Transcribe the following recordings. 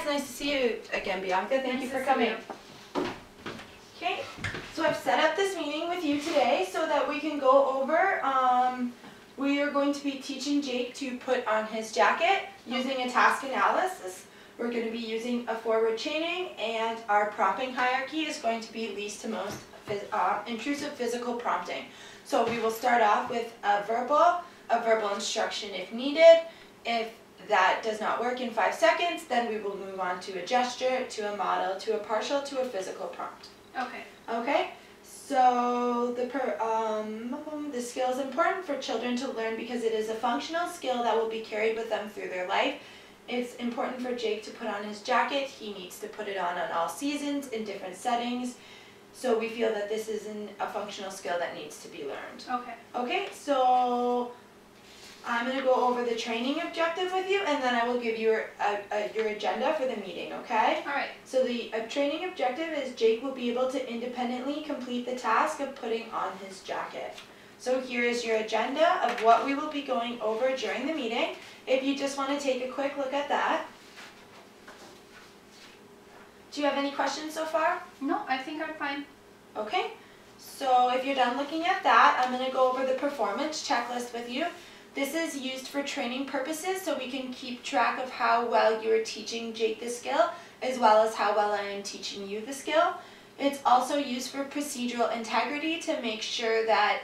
it's nice to see you again, Bianca. Thank you for coming. Okay, so I've set up this meeting with you today so that we can go over, we are going to be teaching Jake to put on his jacket using a task analysis. We're going to be using a forward chaining, and our prompting hierarchy is going to be least to most intrusive physical prompting. So we will start off with a verbal instruction if needed. If that does not work in 5 seconds, then we will move on to a gesture, to a model, to a partial, to a physical prompt. Okay. Okay, so the skill is important for children to learn because it is a functional skill that will be carried with them through their life. It's important for Jake to put on his jacket. He needs to put it on all seasons in different settings. So we feel that this is a functional skill that needs to be learned. Okay. Okay, so I'm going to go over the training objective with you, and then I will give you your agenda for the meeting, okay? All right. So the training objective is Jake will be able to independently complete the task of putting on his jacket. So here is your agenda of what we will be going over during the meeting. If you just want to take a quick look at that. Do you have any questions so far? No, I think I'm fine. Okay. So if you're done looking at that, I'm going to go over the performance checklist with you. This is used for training purposes, so we can keep track of how well you are teaching Jake the skill, as well as how well I am teaching you the skill. It's also used for procedural integrity to make sure that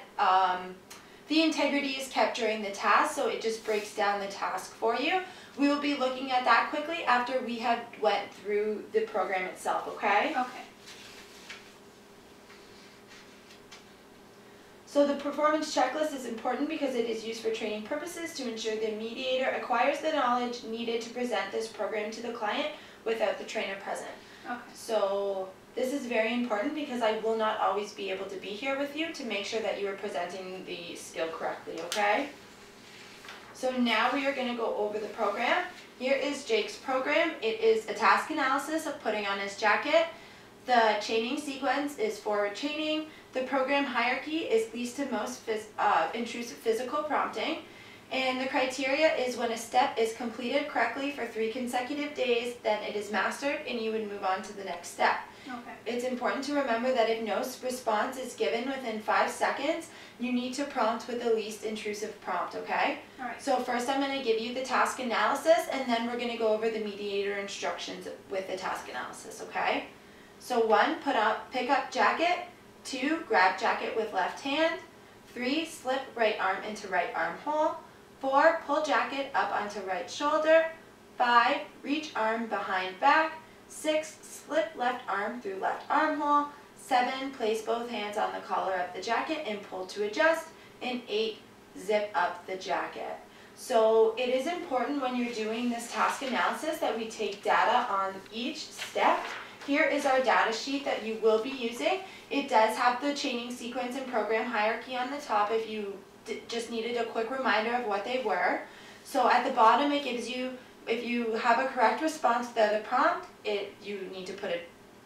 the integrity is kept during the task, so it just breaks down the task for you. We will be looking at that quickly after we have went through the program itself, okay? Okay. So the performance checklist is important because it is used for training purposes to ensure the mediator acquires the knowledge needed to present this program to the client without the trainer present. Okay. So this is very important because I will not always be able to be here with you to make sure that you are presenting the skill correctly, okay? So now we are going to go over the program. Here is Jake's program. It is a task analysis of putting on his jacket. The chaining sequence is forward chaining. The program hierarchy is least to most intrusive physical prompting. And the criteria is when a step is completed correctly for 3 consecutive days, then it is mastered and you would move on to the next step. Okay. It's important to remember that if no response is given within 5 seconds, you need to prompt with the least intrusive prompt, okay? All right. So first I'm going to give you the task analysis, and then we're going to go over the mediator instructions with the task analysis, okay? So 1, pick up jacket. 2, grab jacket with left hand. 3, slip right arm into right armhole. 4, pull jacket up onto right shoulder. 5, reach arm behind back. 6, slip left arm through left armhole. 7, place both hands on the collar of the jacket and pull to adjust. And 8, zip up the jacket. So it is important when you're doing this task analysis that we take data on each step. Here is our data sheet that you will be using. It does have the chaining sequence and program hierarchy on the top if you just needed a quick reminder of what they were. So at the bottom it gives you, if you have a correct response to the prompt, you need to put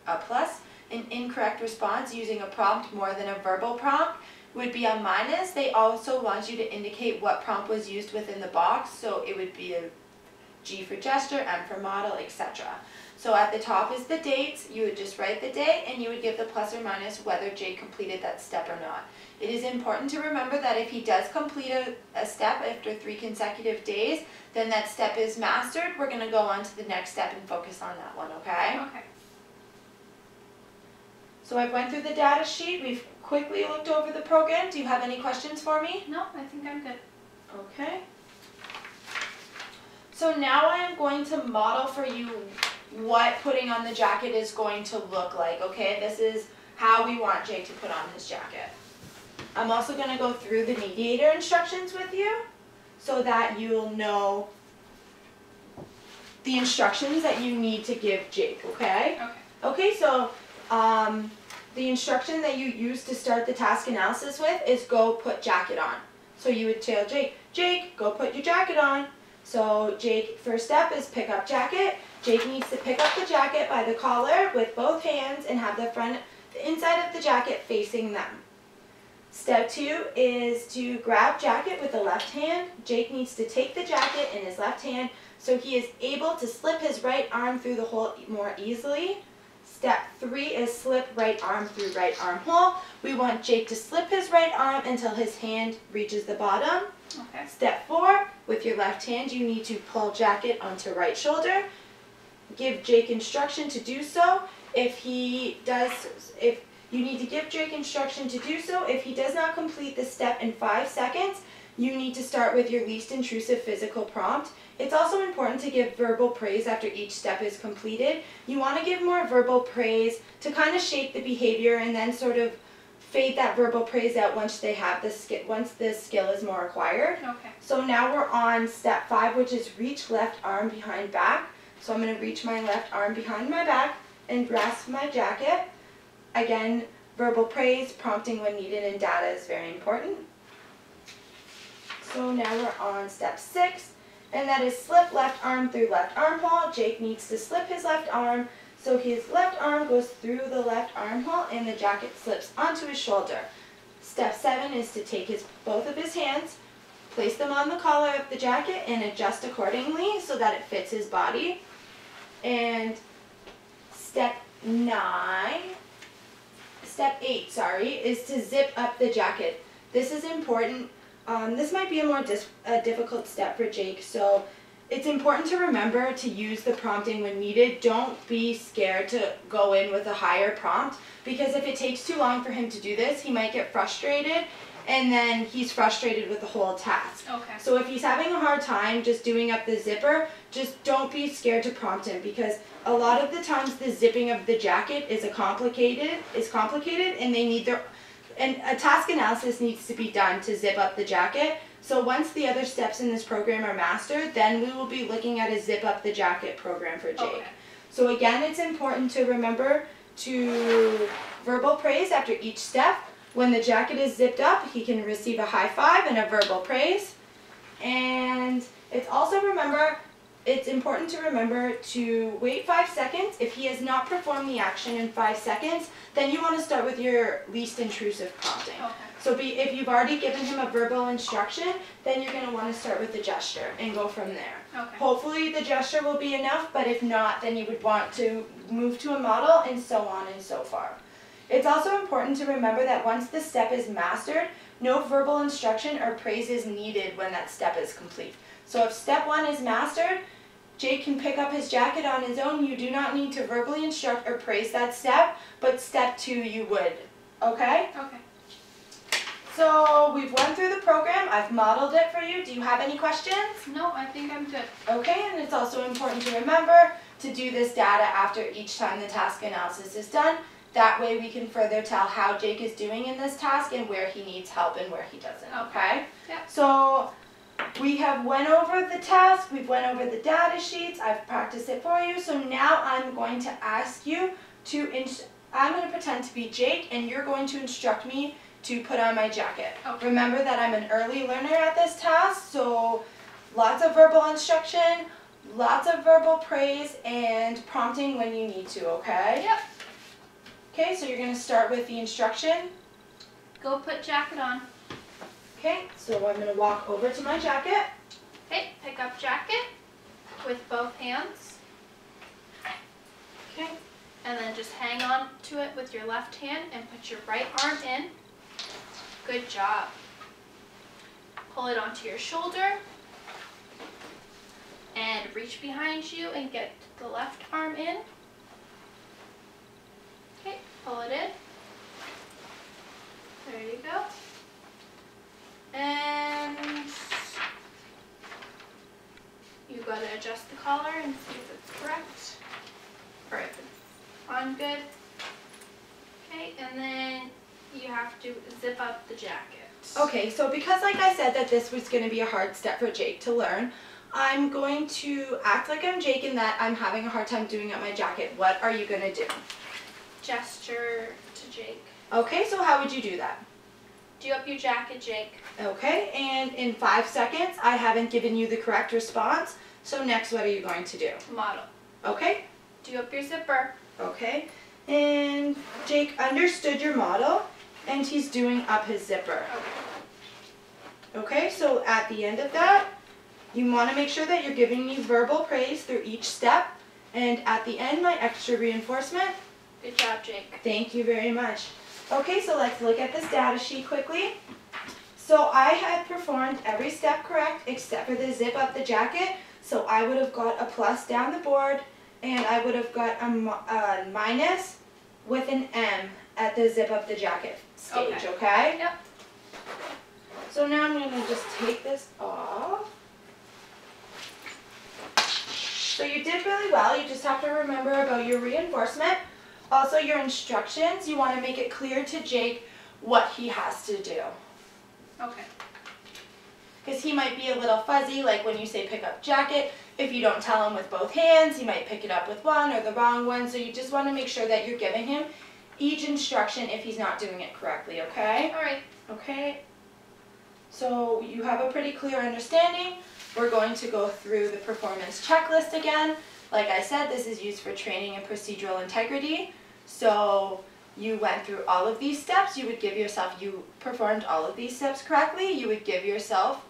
a plus. An incorrect response using a prompt more than a verbal prompt would be a minus. They also want you to indicate what prompt was used within the box, so it would be a G for gesture, M for model, etc. So at the top is the dates. You would just write the day and you would give the plus or minus whether Jake completed that step or not. It is important to remember that if he does complete a step after 3 consecutive days, then that step is mastered. We're going to go on to the next step and focus on that one, okay? Okay. So I've went through the data sheet. We've quickly looked over the program. Do you have any questions for me? No, I think I'm good. Okay. So now I am going to model for you what putting on the jacket is going to look like, okay? This is how we want Jake to put on his jacket. I'm also going to go through the mediator instructions with you so that you'll know the instructions that you need to give Jake, okay? Okay. Okay, so the instruction that you use to start the task analysis with is go put jacket on. So you would tell Jake, go put your jacket on. So Jake, first step is pick up jacket. Jake needs to pick up the jacket by the collar with both hands and have the inside of the jacket facing them. Step 2 is to grab jacket with the left hand. Jake needs to take the jacket in his left hand so he is able to slip his right arm through the hole more easily. Step 3 is slip right arm through right armhole. We want Jake to slip his right arm until his hand reaches the bottom. Okay. Step 4, with your left hand, you need to pull jacket onto right shoulder. Give Jake instruction to do so. If you need to give Jake instruction to do so, if he does not complete the step in 5 seconds, you need to start with your least intrusive physical prompt. It's also important to give verbal praise after each step is completed. You want to give more verbal praise to kind of shape the behavior and then sort of fade that verbal praise out once the skill is more acquired. Okay. So now we're on step 5, which is reach left arm behind back. So I'm going to reach my left arm behind my back and grasp my jacket. Again, verbal praise, prompting when needed, and data is very important. So now we're on step 6, and that is slip left arm through left armhole. Jake needs to slip his left arm, so his left arm goes through the left armhole and the jacket slips onto his shoulder. Step 7 is to take both of his hands, place them on the collar of the jacket, and adjust accordingly so that it fits his body. And step 8, is to zip up the jacket. This is important. This might be a difficult step for Jake, so it's important to remember to use the prompting when needed. Don't be scared to go in with a higher prompt, because if it takes too long for him to do this, he might get frustrated, and then he's frustrated with the whole task. Okay. So if he's having a hard time just doing up the zipper, just don't be scared to prompt him, because a lot of the times the zipping of the jacket is complicated, and a task analysis needs to be done to zip up the jacket. So once the other steps in this program are mastered, then we will be looking at a zip up the jacket program for Jake. Okay. So again, it's important to remember to verbal praise after each step. When the jacket is zipped up, he can receive a high five and a verbal praise. And it's important to remember to wait 5 seconds. If he has not performed the action in 5 seconds, then you want to start with your least intrusive prompting. Okay. So if you've already given him a verbal instruction, then you're going to want to start with the gesture and go from there. Okay. Hopefully the gesture will be enough, but if not, then you would want to move to a model and so on and so far. It's also important to remember that once the step is mastered, no verbal instruction or praise is needed when that step is complete. So if step 1 is mastered, Jake can pick up his jacket on his own. You do not need to verbally instruct or praise that step, but step 2 you would. Okay? Okay. So we've went through the program. I've modeled it for you. Do you have any questions? No, I think I'm good. Okay, and it's also important to remember to do this data after each time the task analysis is done. That way we can further tell how Jake is doing in this task and where he needs help and where he doesn't. Okay? Yeah. So we have went over the task, we've went over the data sheets, I've practiced it for you. So now I'm going to ask you I'm going to pretend to be Jake, and you're going to instruct me to put on my jacket. Okay. Remember that I'm an early learner at this task, so lots of verbal instruction, lots of verbal praise, and prompting when you need to, okay? Yep. Okay, so you're going to start with the instruction. Go put jacket on. Okay, so I'm going to walk over to my jacket. Okay, pick up jacket with both hands. Okay. And then just hang on to it with your left hand and put your right arm in. Good job. Pull it onto your shoulder and reach behind you and get the left arm in. Okay, pull it in. There you go. And you got to adjust the collar and see if it's correct or if it's on good. Okay, and then you have to zip up the jacket. Okay, so because like I said that this was going to be a hard step for Jake to learn, I'm going to act like I'm Jake and that I'm having a hard time doing up my jacket. What are you going to do? Gesture to Jake. Okay, so how would you do that? Do up your jacket, Jake. Okay, and in 5 seconds, I haven't given you the correct response, so next what are you going to do? Model. Okay? Do up your zipper. Okay, and Jake understood your model, and he's doing up his zipper. Okay. Okay, so at the end of that, you want to make sure that you're giving me verbal praise through each step, and at the end, my extra reinforcement. Good job, Jake. Thank you very much. Okay, so let's look at this data sheet quickly. So I had performed every step correct except for the zip up the jacket, so I would have got a plus down the board, and I would have got a minus with an M at the zip up the jacket stage, okay? Yep. So now I'm going to just take this off. So you did really well. You just have to remember about your reinforcement. Also your instructions, you want to make it clear to Jake what he has to do. Okay. Because he might be a little fuzzy, like when you say pick up jacket, if you don't tell him with both hands, he might pick it up with one or the wrong one. So you just want to make sure that you're giving him each instruction if he's not doing it correctly, okay? All right. Okay. So you have a pretty clear understanding. We're going to go through the performance checklist again. Like I said, this is used for training and procedural integrity. So you went through all of these steps. You would give yourself, you performed all of these steps correctly. You would give yourself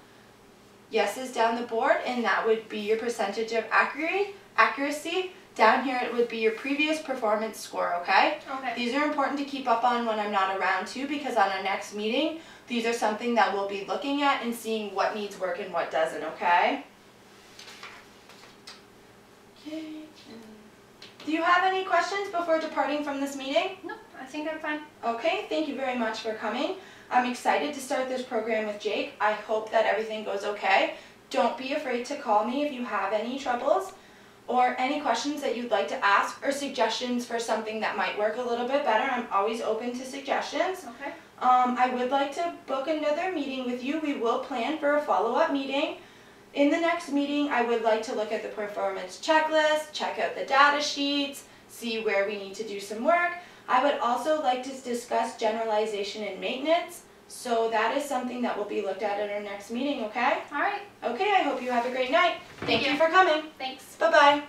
yeses down the board, and that would be your percentage of accuracy. Down here it would be your previous performance score, okay? Okay. These are important to keep up on when I'm not around too, because on our next meeting, these are something that we'll be looking at and seeing what needs work and what doesn't, okay? Okay. Do you have any questions before departing from this meeting? Nope, I think I'm fine. Okay, thank you very much for coming. I'm excited to start this program with Jake. I hope that everything goes okay. Don't be afraid to call me if you have any troubles or any questions that you'd like to ask or suggestions for something that might work a little bit better. I'm always open to suggestions. Okay. I would like to book another meeting with you. We will plan for a follow-up meeting. In the next meeting, I would like to look at the performance checklist, check out the data sheets, see where we need to do some work. I would also like to discuss generalization and maintenance. So that is something that will be looked at our next meeting, okay? All right. Okay, I hope you have a great night. Thank you for coming. Thanks. Bye-bye.